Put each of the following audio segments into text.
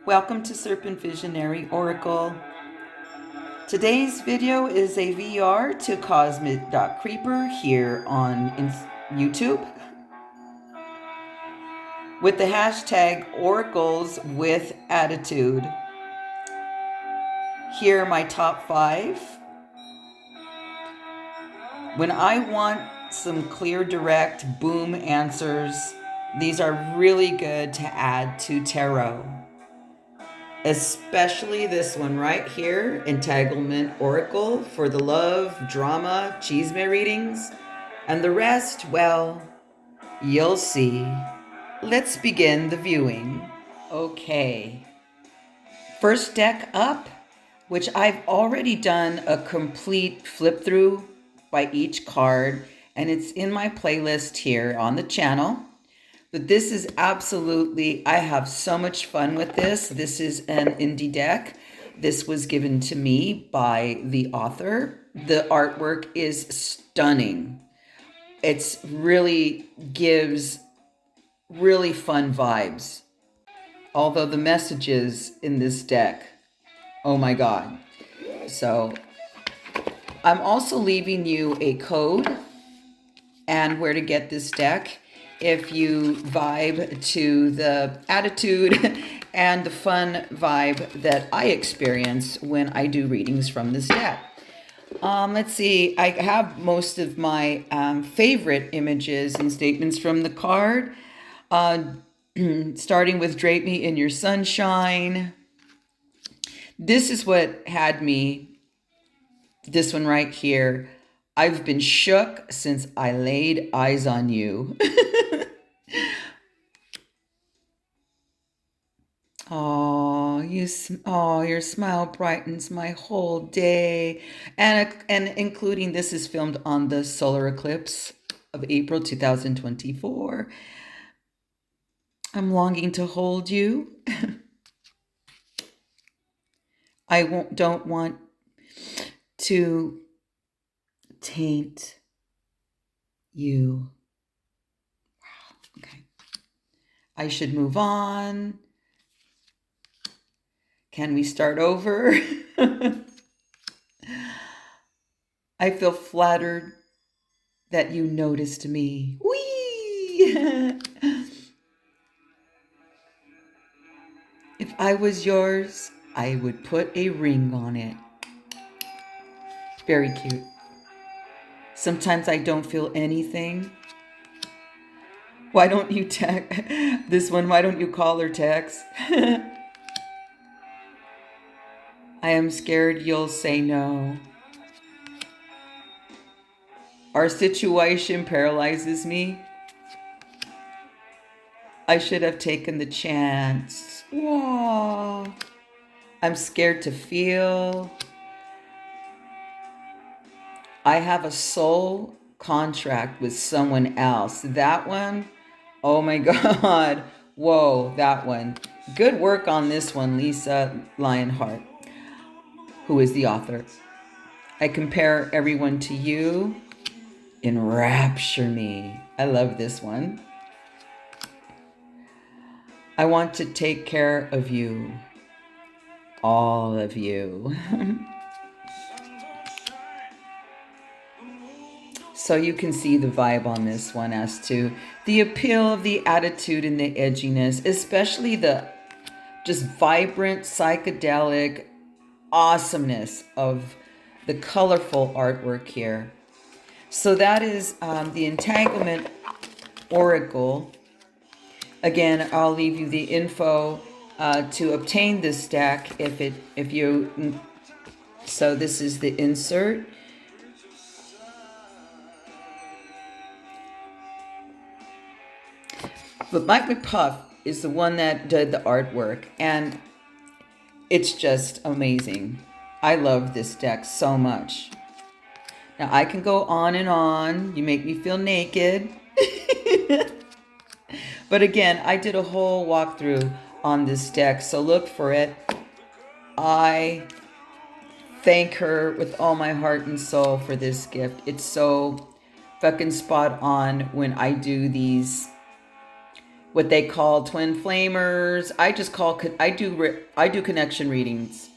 Welcome to Serpent Visionary Oracle. Today's video is a VR to smic.creeper here on YouTube with the hashtag Oracles with Attitude. Here are my top 5. When I want some clear, direct, boom answers, these are really good to add to tarot. Especially this one right here, Entanglement Oracle, for the love, drama, chisme readings. And the rest, well, you'll see. Let's begin the viewing. Okay. First deck up, which I've already done a complete flip through by each card, and it's in my playlist here on the channel. But this is absolutely, I have so much fun with this. This is an indie deck. This was given to me by the author. The artwork is stunning. It's really gives really fun vibes. Although the messages in this deck, oh my God. So I'm also leaving you a code and where to get this deck if you vibe to the attitude and the fun vibe that I experience when I do readings from this deck. Let's see, I have most of my favorite images and statements from the card, starting with Drape Me in Your Sunshine. This is what had me, this one right here. I've been shook since I laid eyes on you. Oh, your smile brightens my whole day. And including this is filmed on the solar eclipse of April 2024. I'm longing to hold you. Don't want to taint you. Wow, okay. I should move on. Can we start over? I feel flattered that you noticed me. Whee! If I was yours, I would put a ring on it. Very cute. Sometimes I don't feel anything. Why don't you text this one? Why don't you call or text? I am scared you'll say no. Our situation paralyzes me. I should have taken the chance. Whoa. I'm scared to feel. I have a soul contract with someone else. That one, oh my God. Whoa, that one. Good work on this one, Lisa Lionheart, who is the author. I compare everyone to you. Enrapture me. I love this one. I want to take care of you. All of you. So you can see the vibe on this one as to the appeal of the attitude and the edginess, especially the just vibrant, psychedelic awesomeness of the colorful artwork here. So that is the Entanglement Oracle. Again, I'll leave you the info to obtain this deck if you. So this is the insert. But Mike McPuff is the one that did the artwork, and it's just amazing. I love this deck so much. Now I can go on and on. You make me feel naked. But again, I did a whole walkthrough on this deck, so look for it. I thank her with all my heart and soul for this gift. It's so fucking spot on when I do these what they call twin flamers. I do connection readings.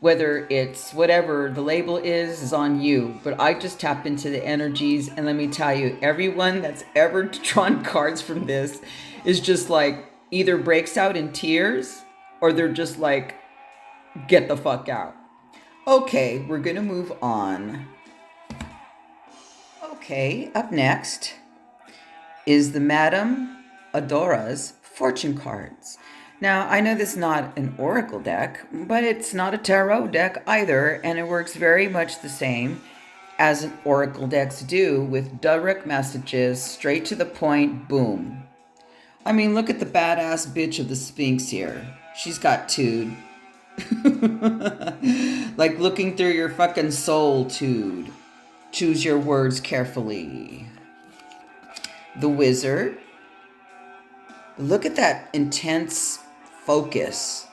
Whether it's whatever the label is on you, but I just tap into the energies, and let me tell you, everyone that's ever drawn cards from this is just like either breaks out in tears or they're just like, get the fuck out. Okay, we're gonna move on. Okay, up next is the Madame Endora's fortune cards. Now, I know this is not an oracle deck, but it's not a tarot deck either, and it works very much the same as an oracle decks do, with direct messages, straight to the point, boom. I mean, look at the badass bitch of the Sphinx here. She's got tude. Like looking through your fucking soul, tude. Choose your words carefully. The Wizard. Look at that intense focus.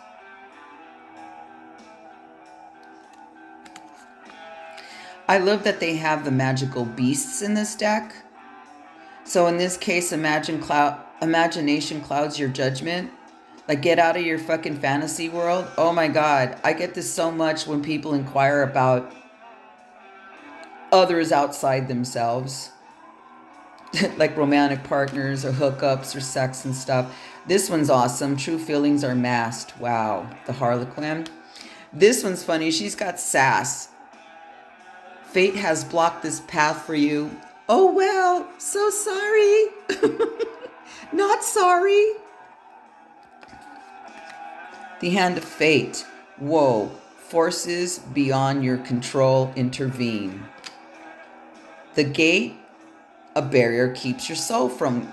I love that they have the magical beasts in this deck. So in this case, imagination clouds your judgment. Like, get out of your fucking fantasy world. Oh my God, I get this so much when people inquire about others outside themselves. Like romantic partners or hookups or sex and stuff. This one's awesome. True feelings are masked. Wow. The Harlequin. This one's funny. She's got sass. Fate has blocked this path for you. Oh, well, so sorry. Not sorry. The Hand of Fate. Whoa. Forces beyond your control intervene. The Gate. A barrier keeps your soul from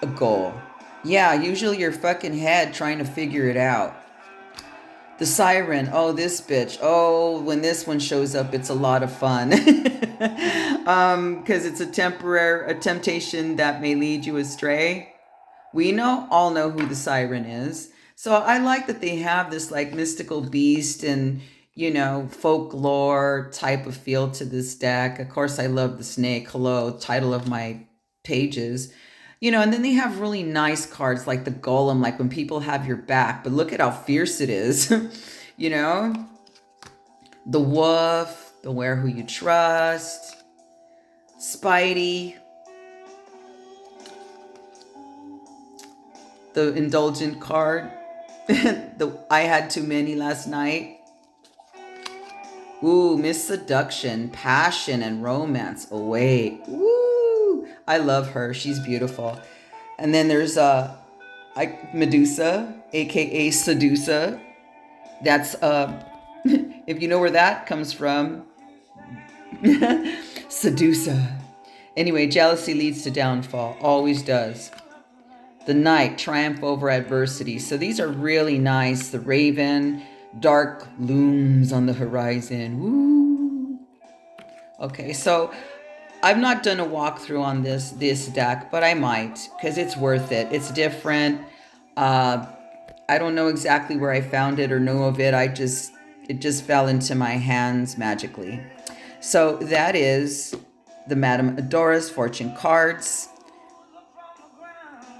a goal. Yeah, usually your fucking head trying to figure it out. The Siren. Oh, this bitch. Oh, when this one shows up, it's a lot of fun. Because it's a temptation that may lead you astray. We all know who the Siren is. So I like that they have this like mystical beast and, folklore type of feel to this deck. Of course, I love the snake. Hello, title of my pages. And then they have really nice cards like the Golem, like when people have your back. But look at how fierce it is. The Wolf, Beware Who You Trust, Spidey, the Indulgent card. I had too many last night. Ooh, Miss Seduction, Passion, and Romance. Oh, wait. Woo! I love her. She's beautiful. And then there's Medusa, aka Sedusa. That's if you know where that comes from. Sedusa. Anyway, jealousy leads to downfall. Always does. The Knight, triumph over adversity. So these are really nice. The Raven, dark looms on the horizon. Woo. Okay, so I've not done a walkthrough on this deck, but I might, because it's worth it. It's different. I don't know exactly where I found it or know of it. It just fell into my hands magically. So that is the Madame Endora's fortune cards.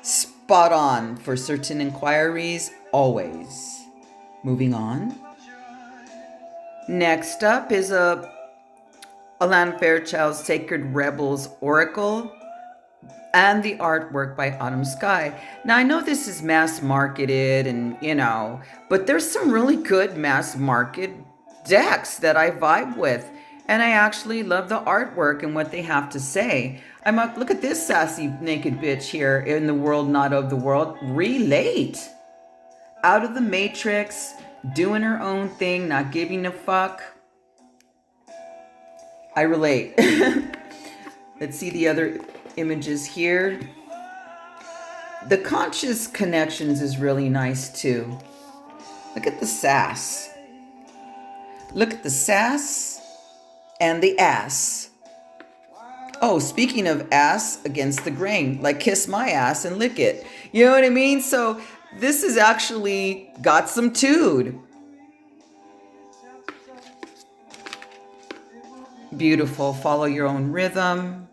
Spot on for certain inquiries, always. Moving on. Next up is Alan Fairchild's Sacred Rebels Oracle and the artwork by Autumn Sky. Now, I know this is mass marketed and, but there's some really good mass market decks that I vibe with. And I actually love the artwork and what they have to say. Look at this sassy naked bitch here in the world, not of the world. Relate. Out of the matrix, doing her own thing, not giving a fuck. I relate. Let's see the other images here. The conscious connections is really nice too. Look at the sass. Look at the sass and the ass. Oh, speaking of ass against the grain, like kiss my ass and lick it. You know what I mean? So this has actually got some tude. Beautiful. Follow your own rhythm.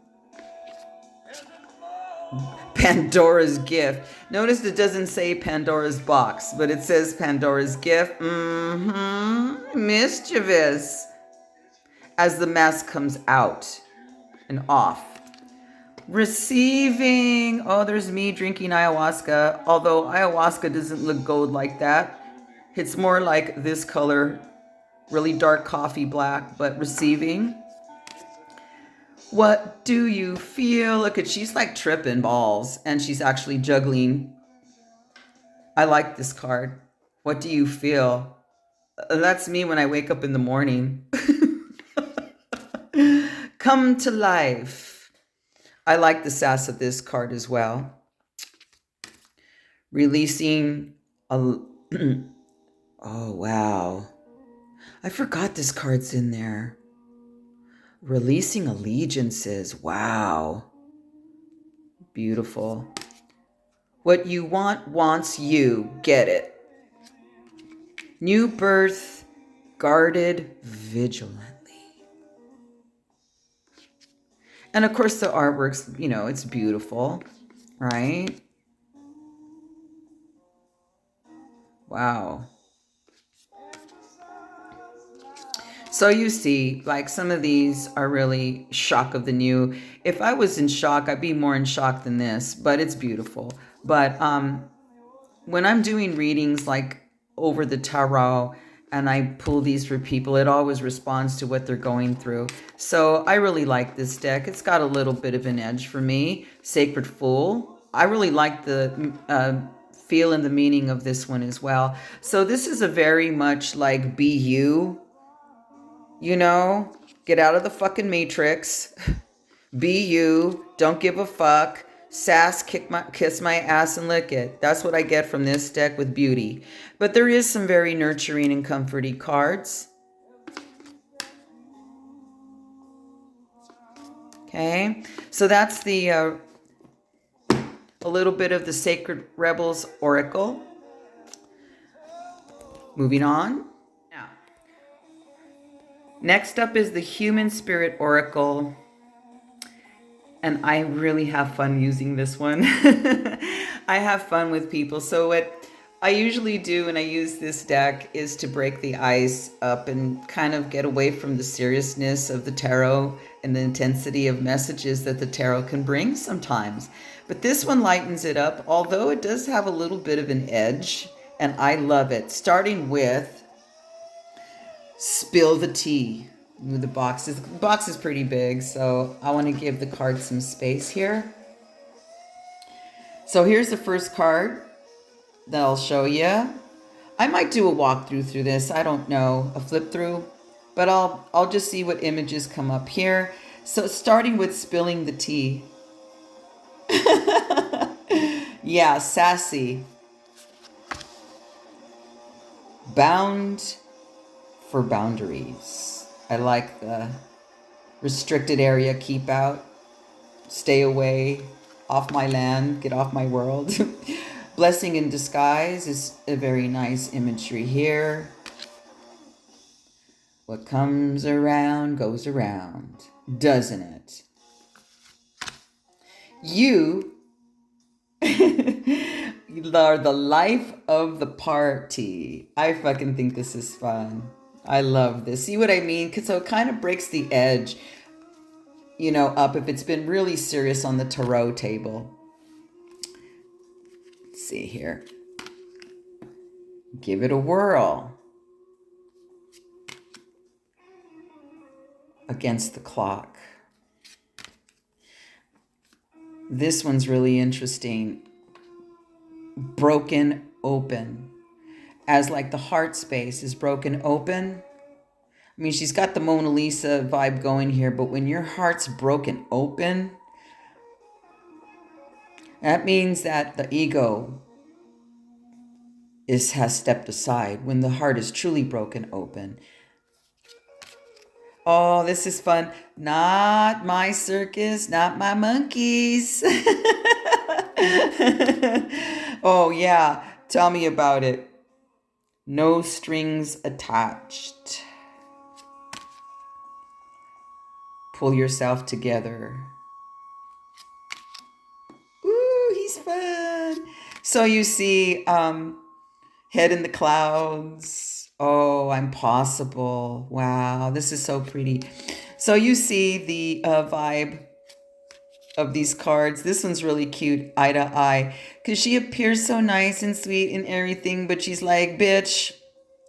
Pandora's gift. Notice it doesn't say Pandora's box, but it says Pandora's gift. Mischievous. As the mask comes out and off. Receiving. Oh, there's me drinking ayahuasca. Although ayahuasca doesn't look gold like that. It's more like this color. Really dark coffee black, but receiving. What do you feel? Look at, she's like tripping balls and she's actually juggling. I like this card. What do you feel? That's me when I wake up in the morning. Come to life. I like the sass of this card as well. Releasing a... Oh, wow. I forgot this card's in there. Releasing allegiances. Wow. Beautiful. What you want wants you. Get it. New birth, guarded vigilantly. And of course the artwork's, you know, it's beautiful, right? Wow. So you see, like some of these are really shock of the new. If I was in shock, I'd be more in shock than this, but it's beautiful. But when I'm doing readings like over the tarot and I pull these for people, it always responds to what they're going through. So I really like this deck. It's got a little bit of an edge for me. Sacred Fool. I really like the feel and the meaning of this one as well. So this is a very much like be you. You know, get out of the fucking matrix. Be you. Don't give a fuck. Sass, kiss my ass and lick it. That's what I get from this deck with beauty. But there is some very nurturing and comforting cards. Okay, so that's the a little bit of the Sacred Rebels Oracle. Moving on. Now, next up is the Human Spirit Oracle. And I really have fun using this one. I have fun with people. So what I usually do when I use this deck is to break the ice up and kind of get away from the seriousness of the tarot and the intensity of messages that the tarot can bring sometimes. But this one lightens it up, although it does have a little bit of an edge, and I love it. Starting with Spill the Tea. The box is pretty big, so I want to give the card some space here. So here's the first card that I'll show you. I might do a walkthrough through this. I don't know, a flip through, but I'll just see what images come up here. So starting with spilling the tea. Yeah, sassy. Bound for boundaries. I like the restricted area, keep out, stay away, off my land, get off my world. Blessing in disguise is a very nice imagery here. What comes around goes around, doesn't it? You are the life of the party. I fucking think this is fun. I love this. See what I mean? So it kind of breaks the edge, you know, up if it's been really serious on the tarot table. Let's see here. Give it a whirl. Against the clock. This one's really interesting. Broken open. As like the heart space is broken open. I mean, she's got the Mona Lisa vibe going here, but when your heart's broken open, that means that the ego has stepped aside when the heart is truly broken open. Oh, this is fun. Not my circus, not my monkeys. Oh, yeah. Tell me about it. No strings attached. Pull yourself together. Ooh, is fun. So you see head in the clouds. Oh, I'm possible. Wow, this is so pretty. So you see the vibe of these cards. This one's really cute, eye to eye, because she appears so nice and sweet and everything, but she's like, bitch,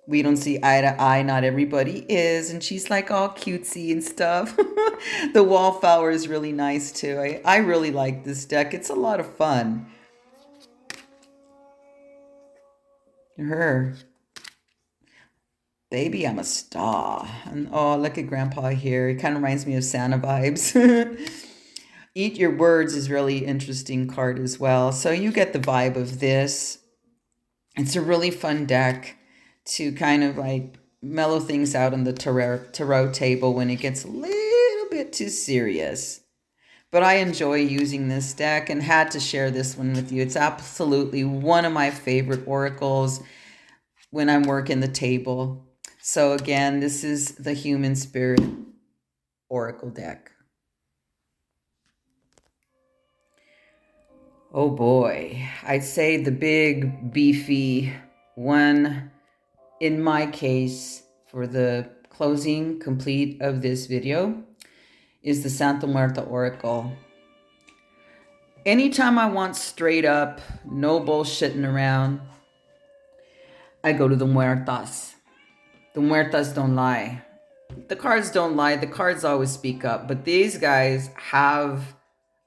we don't see eye to eye. Not everybody is. And she's like all cutesy and stuff. The wallflower is really nice too. I really like this deck. It's a lot of fun. Her. Baby, I'm a star. And oh, look at Grandpa here. He kind of reminds me of Santa vibes. Eat Your Words is really interesting card as well. So you get the vibe of this. It's a really fun deck to kind of like mellow things out on the tarot table when it gets a little bit too serious. But I enjoy using this deck and had to share this one with you. It's absolutely one of my favorite oracles when I'm working the table. So again, this is the Human Spirit Oracle deck. Oh boy, I'd say the big, beefy one, in my case, for the closing complete of this video, is the Muerte Oracle. Anytime I want straight up, no bullshitting around, I go to the Muertas. The Muertas don't lie. The cards don't lie. The cards always speak up. But these guys have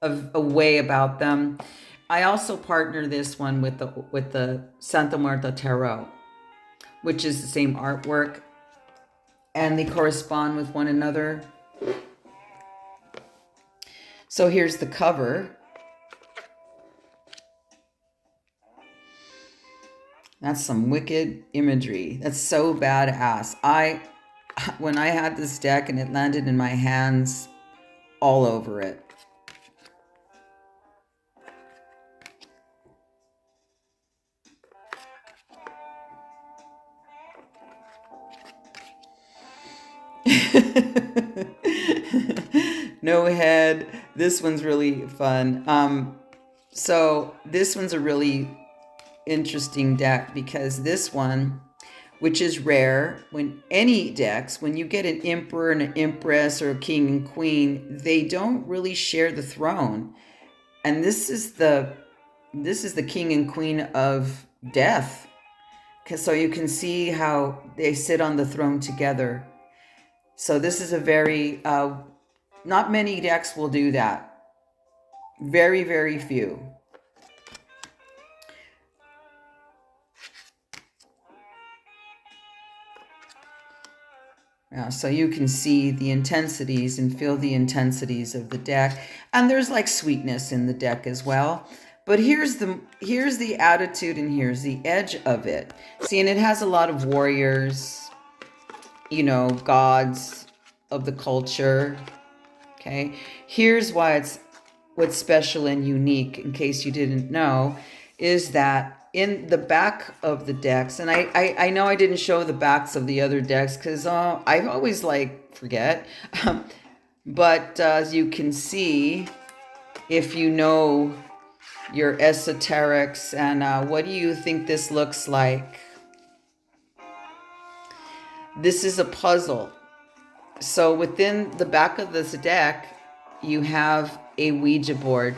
a way about them. I also partner this one with the Santa Muerte Tarot, which is the same artwork, and they correspond with one another. So here's the cover. That's some wicked imagery. That's so badass. When I had this deck and it landed in my hands, all over it. No head. This one's really fun. So this one's a really interesting deck because this one, which is rare, when any decks, when you get an emperor and an empress or a king and queen, they don't really share the throne. And this is the king and queen of death. So you can see how they sit on the throne together. So this is a very, not many decks will do that. Very, very few. So you can see the intensities and feel the intensities of the deck. And there's like sweetness in the deck as well. But here's the attitude and here's the edge of it. See, and it has a lot of warriors, you know, gods of the culture. Okay. Here's why what's special and unique, in case you didn't know, is that in the back of the decks, and I know I didn't show the backs of the other decks because I always forget. But as you can see, if you know your esoterics, and what do you think this looks like? This is a puzzle. So within the back of this deck, you have a Ouija board.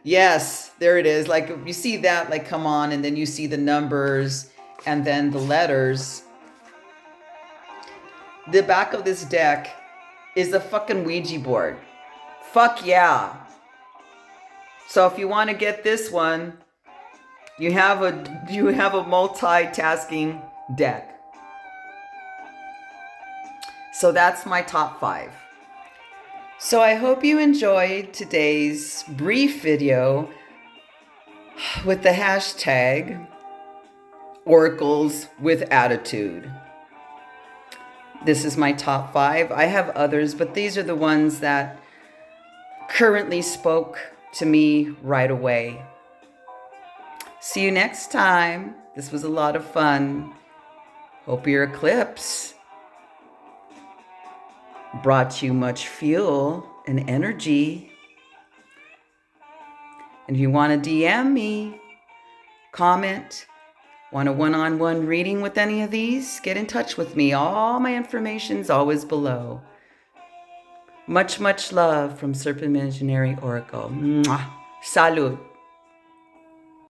Yes, there it is. Like you see that, like, come on, and then you see the numbers and then the letters. The back of this deck is a fucking Ouija board. Fuck yeah. So if you want to get this one, you have a multitasking deck. So that's my top 5. So I hope you enjoyed today's brief video with the hashtag Oracles with Attitude. This is my top 5. I have others, but these are the ones that currently spoke to me right away. See you next time. This was a lot of fun. Hope your eclipse brought you much fuel and energy. And if you want to DM me, comment, want a one-on-one reading with any of these, get in touch with me. All my information's always below. Much, much love from Serpent Imaginary Oracle. Mwah. Salud.